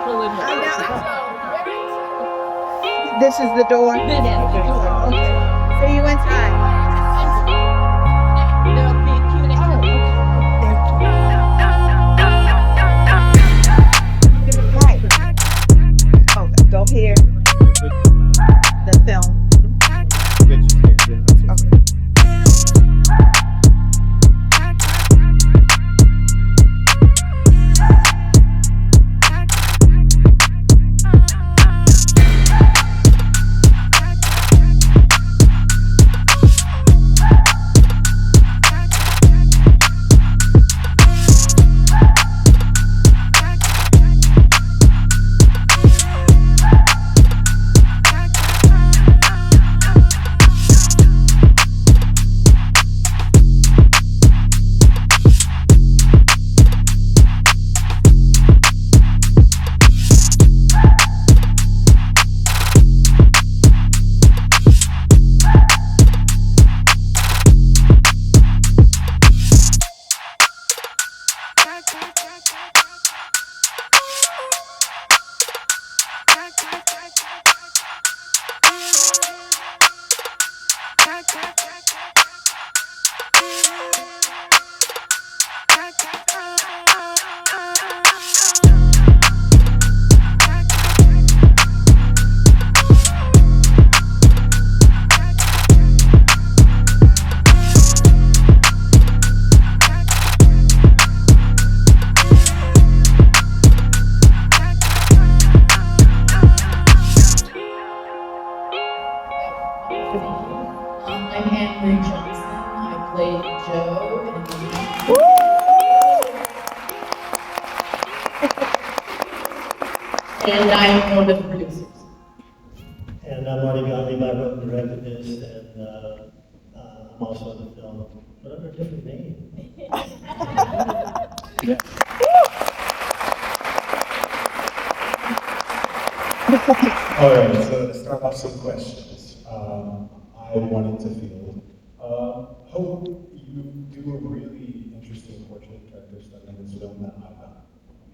I know. This is the door? Okay. See you inside. There'll be a Q&A. Right. Oh, go here. The film. Okay. And I'm one of the producers. And I'm Marty Gottlieb. I wrote and directed this, and I'm also in the film, but under a different name. Yeah. All right, so to start off some questions, I wanted to field. Hope, you do a really interesting portrait character study in this film that I found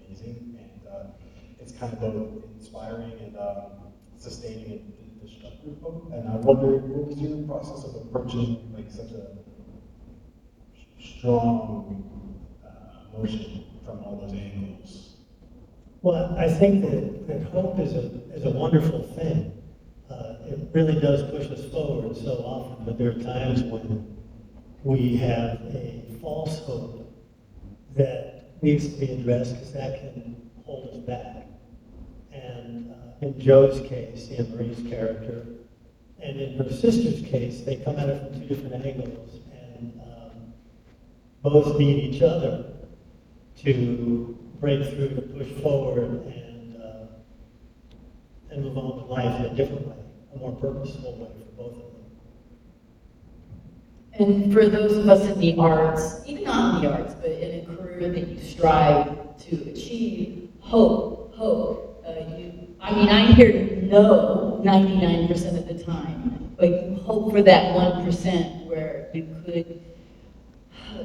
amazing, and it's kind of both inspiring and sustaining and destructive hope. And I wondered, what was your process of approaching like such a strong emotion from all those angles? Well, I think that hope is a wonderful thing. It really does push us forward so often, but there are times when we have a false hope that needs to be addressed because that can hold us back. And in Joe's case, Anne Marie's character, and in her sister's case, they come at it from two different angles and both need each other to break through, to push forward, and move on with life in a different way, a more purposeful way for both of them. And for those of us in the arts, even not in the arts, but in a career that you strive to achieve, hope. I'm here to know 99% of the time, but you hope for that 1% where you could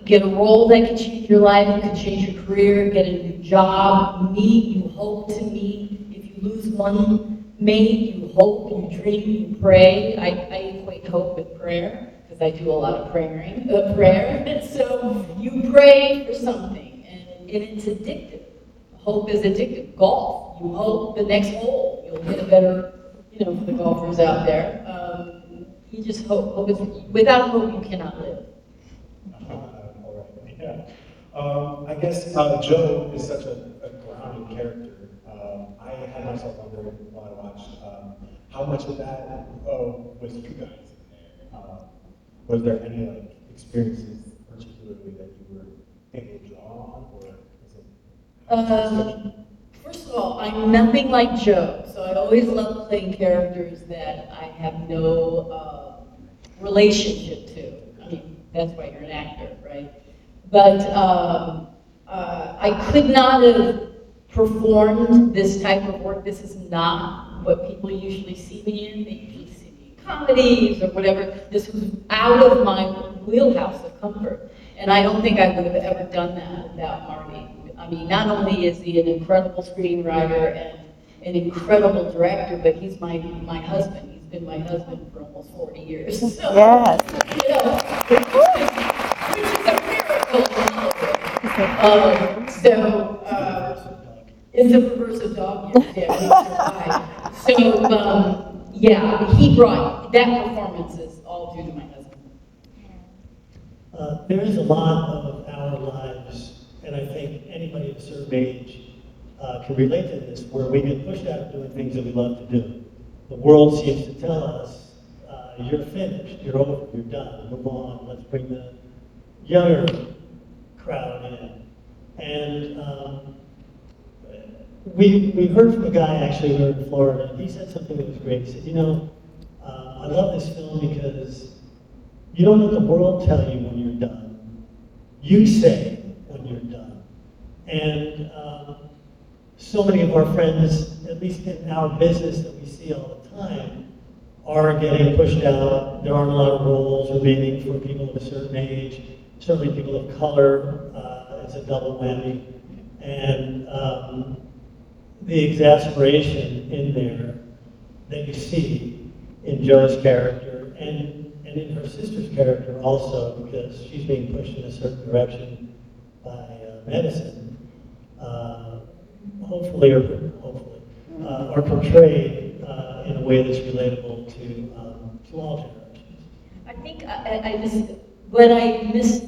get a role that could change your life, could change your career, get a new job, you hope to meet. If you lose one mate, you hope, you dream, you pray. I equate hope with prayer, because I do a lot of prayer. And so you pray for something, and it's addictive. Hope is addictive. Golf, you hope the next hole, you'll hit a better, for the golfers out there. You just hope. Without hope, you cannot live. Yeah. I guess Joe is such a grounded character. I had myself wondering while I watched how much of that was you guys in there. Was there any experiences particularly that you were able to draw on, or is it? First of all, I'm nothing like Joe, so I always love playing characters that I have no relationship to. I mean, that's why you're an actor, right? But I could not have performed this type of work. This is not what people usually see me in. They usually see me in comedies or whatever. This was out of my wheelhouse of comfort. And I don't think I would have ever done that without Marty. I mean, not only is he an incredible screenwriter and an incredible director, but he's my husband. He's been my husband for almost 40 years. So, Yes. you know, which is a miracle. It's a perversive dog, yes, yeah. So, yeah, he brought, that performance is all due to my husband. There is a lot of our lives, and I think anybody of a certain age can relate to this, where we get pushed out of doing things that we love to do. The world seems to tell us, you're finished, you're over, you're done, move on, let's bring the younger crowd in. And we heard from a guy actually who in Florida, and he said something that was great. He said, you know, I love this film because you don't let the world tell you when you're done. You say when you're done. And so many of our friends, at least in our business that we see all the time, are getting pushed out. There aren't a lot of roles remaining for people of a certain age. Certainly people of color, it's a double whammy. And the exasperation in there that you see in Jo's character and in her sister's character also, because she's being pushed in a certain direction by medicine, hopefully are portrayed in a way that's relatable to all generations. I think what I miss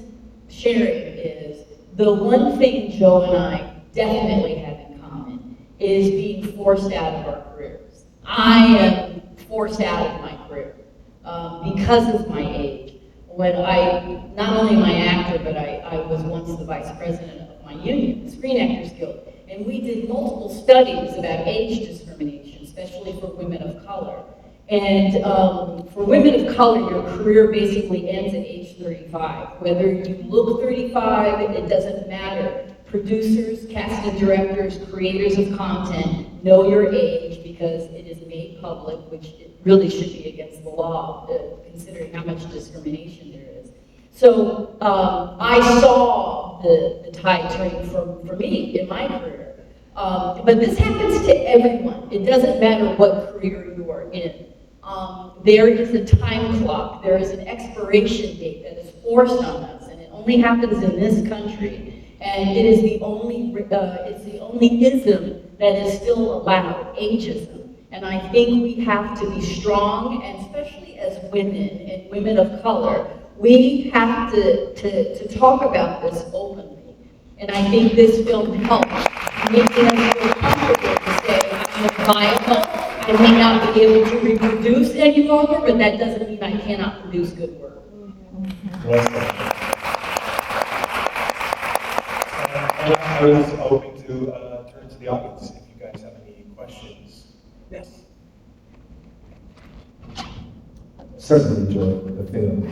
sharing is the one thing Joe and I definitely have in common is being forced out of our careers. I am forced out of my career because of my age. When not only am I an actor, but I was once the vice president of my union, the Screen Actors Guild, and we did multiple studies about age discrimination, especially for women of color. And for women of color, your career basically ends at age 35. Whether you look 35, it doesn't matter. Producers, casting directors, creators of content know your age because it is made public, which it really should be against the law, considering how much discrimination there is. So I saw the tide turning for me in my career. But this happens to everyone. It doesn't matter what career you are in. There is a time clock. There is an expiration date that is forced on us, and it only happens in this country. And it is the only ism that is still allowed, ageism. And I think we have to be strong, and especially as women and women of color, we have to talk about this openly. And I think this film helps making us feel comfortable to say, I'm viable. I may not be able to reproduce any longer, but that doesn't mean I cannot produce good work. Well said. I was hoping to turn to the audience if you guys have any questions. Yes. Certainly enjoyed the film.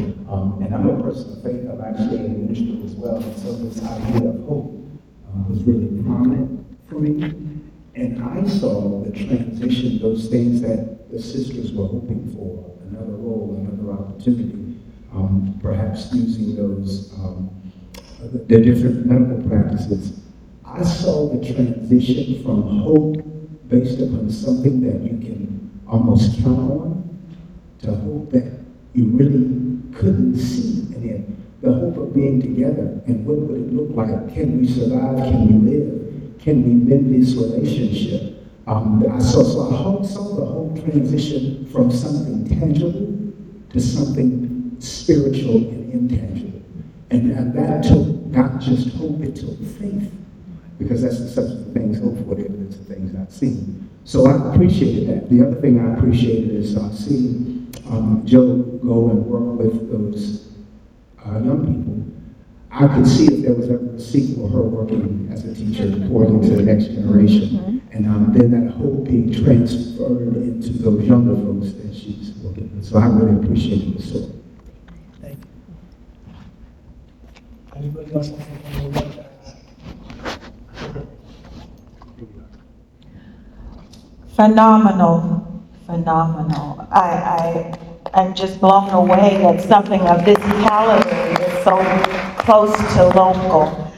And I'm a person of faith. I'm actually in ministry as well. And so this idea of hope was really prominent for me. And I saw the transition, those things that the sisters were hoping for, another role, another opportunity, perhaps using those, the different medical practices. I saw the transition from hope based upon something that you can almost count on to hope that you really couldn't see. And then the hope of being together and what would it look like? Can we survive? Can we live? Can we mend this relationship? I saw the whole transition from something tangible to something spiritual and intangible. And that took not just hope, it took faith. Because that's the substance of things hoped for, the evidence of things not seen. So I appreciated that. The other thing I appreciated is seeing Joe go and work with those young people. I could see if there was ever a sequel, her working as a teacher, pouring into the next generation. And then that hope being transferred into those younger folks that she's working with. So I really appreciated the story. Thank you. Anybody else have anything they would like to ask? Phenomenal. I'm just blown away that something of this caliber is so close to local.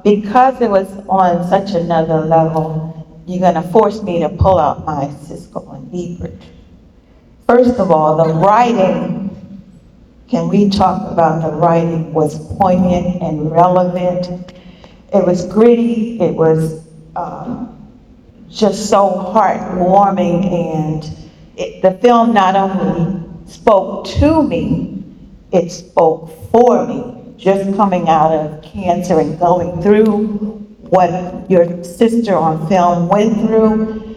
because it was on such another level, you're going to force me to pull out my Siskel and Ebert. First of all, the writing, can we talk about the writing, was poignant and relevant. It was gritty, it was just so heartwarming, and the film not only spoke to me, it spoke for me. Just coming out of cancer and going through what your sister on film went through,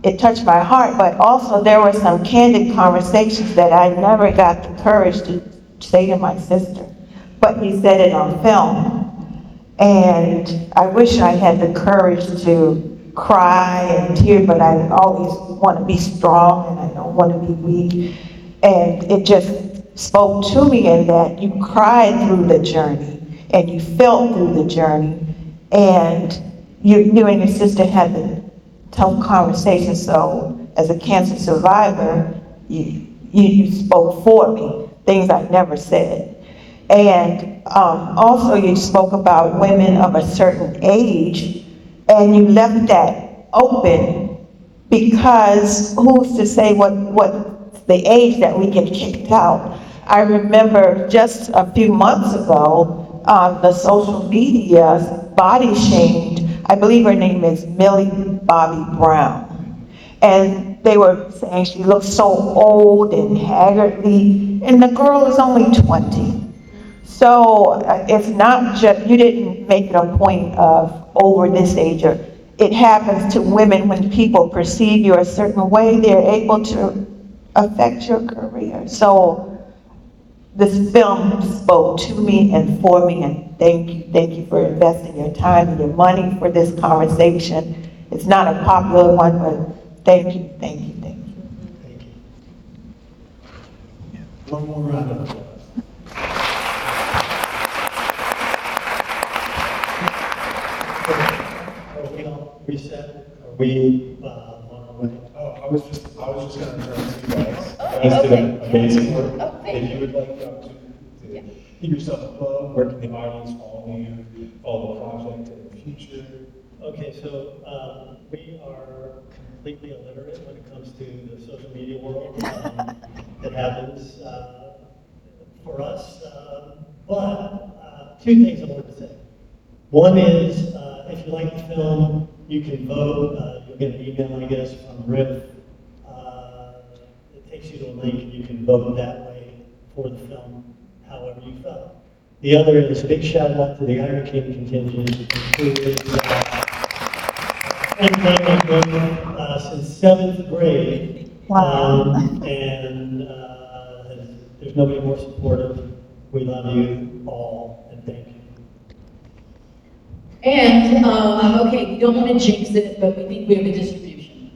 it touched my heart, but also there were some candid conversations that I never got the courage to say to my sister, but you said it on film. And I wish I had the courage to cry and tear, but I always want to be strong and I don't want to be weak. And it just spoke to me in that you cried through the journey and you felt through the journey, and you and your sister had the tough conversation. So as a cancer survivor, you spoke for me, things I never said. And also you spoke about women of a certain age, and you left that open, because who's to say what's the age that we get kicked out? I remember just a few months ago, the social media body shamed, I believe her name is Millie Bobby Brown. And they were saying she looked so old and haggardly, and the girl is only 20. So it's not just, you didn't make it a point of over this age, or it happens to women when people perceive you a certain way, they're able to affect your career. So this film spoke to me and for me, and thank you for investing your time and your money for this conversation. It's not a popular one, but thank you. Thank you. One more round of applause. Are we all reset? Are we on our way? Oh, I was just going to turn to you guys. You guys did amazing work. If you would like the opportunity to give yourself a plug, where can the audience follow you, follow the project in the future? Okay, so we are completely illiterate when it comes to the social media world. That happens for us. But two things I wanted to say. One is, if you like the film, you can vote. You'll get an email, I guess, from Riff. It takes you to a link, and you can vote that way for the film, however you felt. The other is a big shout out to the Iron King contingent, who is been playing with me since 7th grade. Wow. And there's nobody more supportive. We love you all, and thank you. And, okay, we don't want to jinx it, but we think we have a distribution.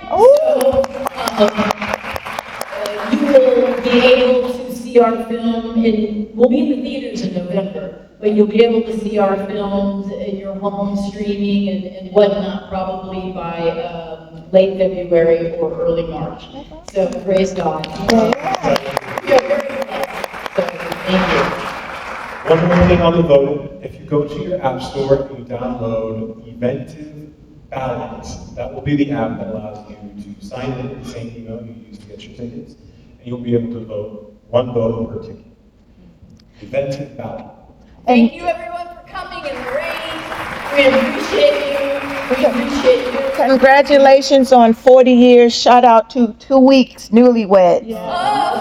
Oh. So, you will be able to see our film, and we'll be in the theaters in November, but you'll be able to see our films in your home streaming and whatnot, probably by late February or early March. So, praise God. We are very blessed. So, thank you. One more thing on the vote. If you go to your app store and you download Eventive Ballots, that will be the app that allows you to sign in the same email you use to get your tickets, and you'll be able to vote one vote per ticket. Eventive Ballot. Thank you everyone for coming in the rain. We appreciate you. We appreciate you. Congratulations on 40 years. Shout out to 2 weeks newlyweds. Oh.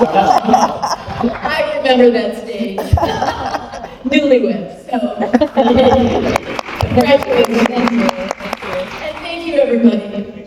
I remember that stage. Newlyweds. So, congratulations. Thank you. And thank you everybody.